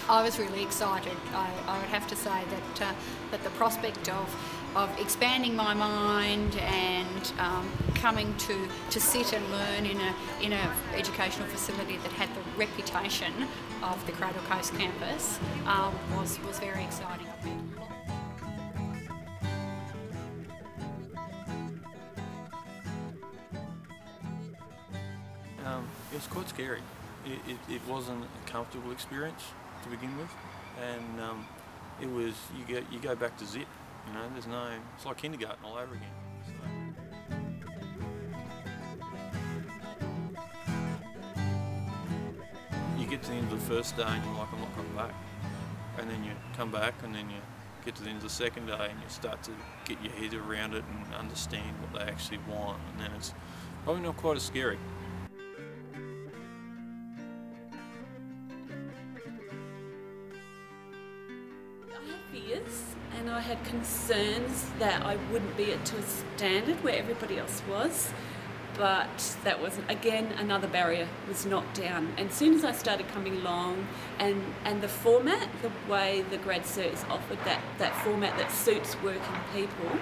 I was really excited. I would have to say that the prospect of expanding my mind and coming to sit and learn in a educational facility that had the reputation of the Cradle Coast Campus was very exciting. It was quite scary. It wasn't a comfortable experience to begin with, and it was you go back to zip. You know, it's like kindergarten all over again. You get to the end of the first day and you're like, I'm not coming back, and then you come back and then you get to the end of the second day and you start to get your head around it and understand what they actually want, and then it's probably not quite as scary. Fears, and I had concerns that I wouldn't be to a standard where everybody else was, but that wasn't, again, another barrier was knocked down. And as soon as I started coming along and the format, the way the Grad Cert is offered, that format that suits working people,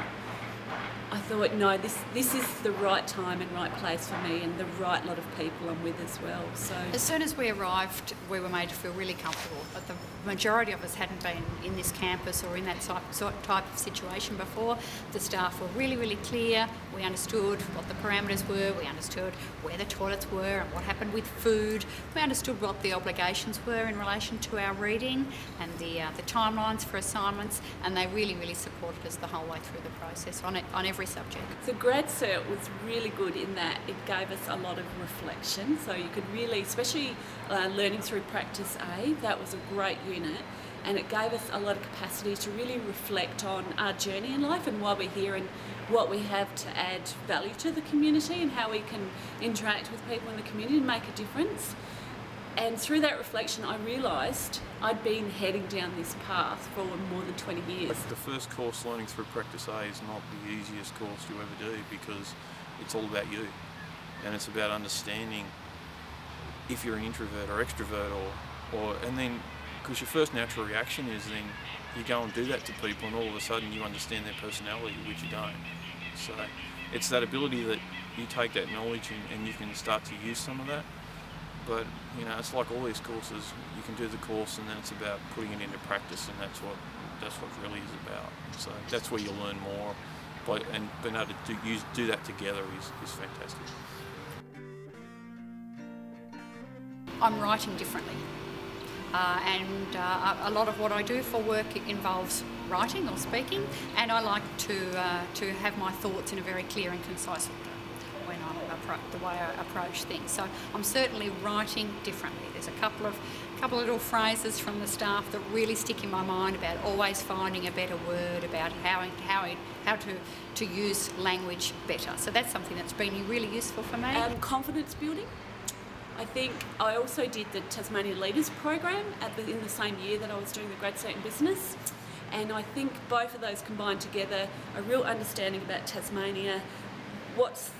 I thought, no, this is the right time and right place for me and the right lot of people I'm with as well. So as soon as we arrived, we were made to feel really comfortable. But the majority of us hadn't been in this campus or in that type of situation before. The staff were really, really clear. We understood what the parameters were. We understood where the toilets were and what happened with food. We understood what the obligations were in relation to our reading and the timelines for assignments. And they really, really supported us the whole way through the process on every subject. So Grad Cert was really good in that it gave us a lot of reflection, so you could really, especially learning through Practice A, that was a great unit, and it gave us a lot of capacity to really reflect on our journey in life and why we're here and what we have to add value to the community and how we can interact with people in the community and make a difference. And through that reflection, I realised I'd been heading down this path for more than 20 years. The first course, learning through Practice A, is not the easiest course you ever do because it's all about you. And it's about understanding if you're an introvert or extrovert and then, because your first natural reaction is then you go and do that to people and all of a sudden you understand their personality, which you don't. So it's that ability that you take that knowledge and you can start to use some of that. But you know, it's like all these courses. You can do the course, and then it's about putting it into practice, and that's what it really is about. So that's where you learn more. And being able to do that together is fantastic. I'm writing differently, and a lot of what I do for work involves writing or speaking, and I like to have my thoughts in a very clear and concise order when the way I approach things. So I'm certainly writing differently. There's a couple of little phrases from the staff that really stick in my mind about always finding a better word, about how to use language better. So that's something that's been really useful for me. Confidence building. I think I also did the Tasmania Leaders Program in the same year that I was doing the Grad Cert in Business, and I think both of those combined together, a real understanding about Tasmania, what's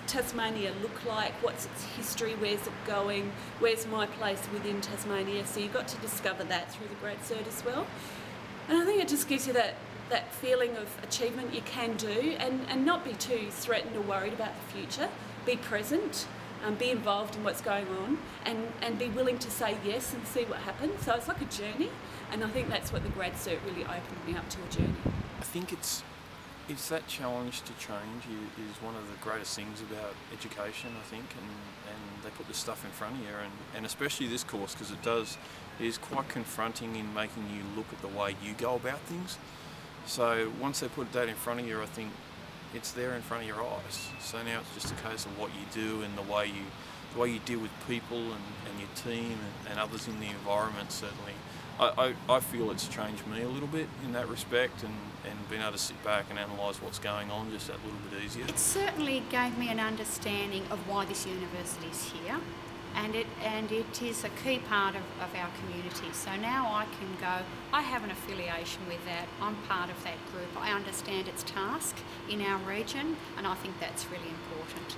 Tasmania look like, what's its history, where's it going, where's my place within Tasmania. So you got to discover that through the Grad Cert as well. And I think it just gives you that feeling of achievement you can do and not be too threatened or worried about the future. Be present, be involved in what's going on and be willing to say yes and see what happens. So it's like a journey, and I think that's what the Grad Cert really opened me up to, a journey. I think it's that challenge to change is one of the greatest things about education, I think, and they put this stuff in front of you, and especially this course, because it is quite confronting in making you look at the way you go about things. So once they put that in front of you, I think it's there in front of your eyes. So now it's just a case of what you do and the way you deal with people and your team and others in the environment. Certainly I feel it's changed me a little bit in that respect, and being able to sit back and analyse what's going on just that little bit easier. It certainly gave me an understanding of why this university is here, and it is a key part of our community. So now I can go, I have an affiliation with that, I'm part of that group, I understand its task in our region, and I think that's really important.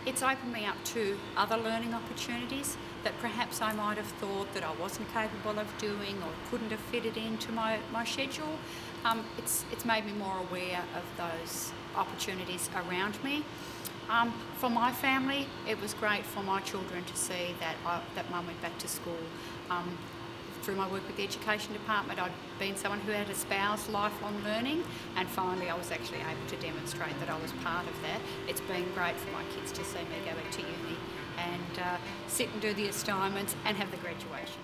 It's opened me up to other learning opportunities that perhaps I might have thought that I wasn't capable of doing or couldn't have fitted into my schedule. It's made me more aware of those opportunities around me. For my family, it was great for my children to see that Mum went back to school. Through my work with the Education Department, I'd been someone who had espoused lifelong learning, and finally I was actually able to demonstrate that I was part of that. It's been great for my kids to see me go back to uni and sit and do the assignments and have the graduation.